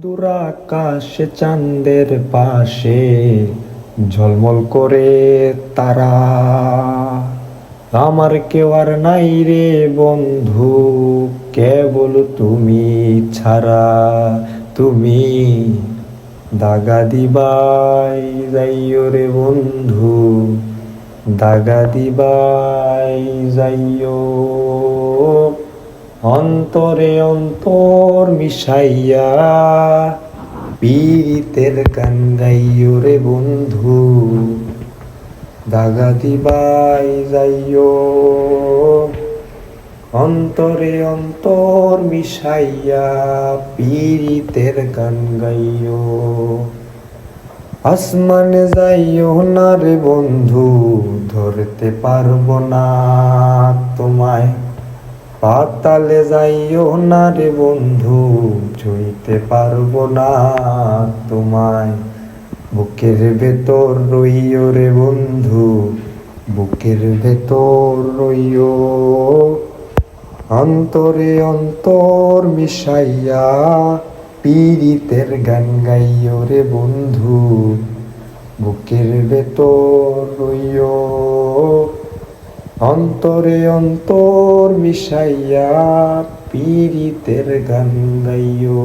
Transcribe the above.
দূরাকাশে চাঁদের পাশে ঝলমল করে তারা। আমার কেউ আর নাই রে বন্ধু, কেবল তুমি ছাড়া। তুমি দাগা দিবাই যাইও রে বন্ধু, দাগা দিবাই যাইও। অন্তরে অন্তর মিশাইয়া পীরিতের গান গাইও রে বন্ধু, দাগা দিবাই যাইও। অন্তরে অন্তর মিশাইয়া পীরিতের গান গাইও। আসমানে যাইও না রে বন্ধু, ধরতে পারবো না তোমায়। পাতালে যাইও না রে বন্ধু, ছুঁইতে পারবো না তোমায়। বুকের ভেতর রইও রে বন্ধু, বুকের ভেতর রইও। অন্তরে অন্তর মিশাইয়া পীরিতের গান গাইও রে বন্ধু, বুকের ভেতর রইও। অন্তরে অন্তর মিশাইয়া পীরিতের গান গাইও।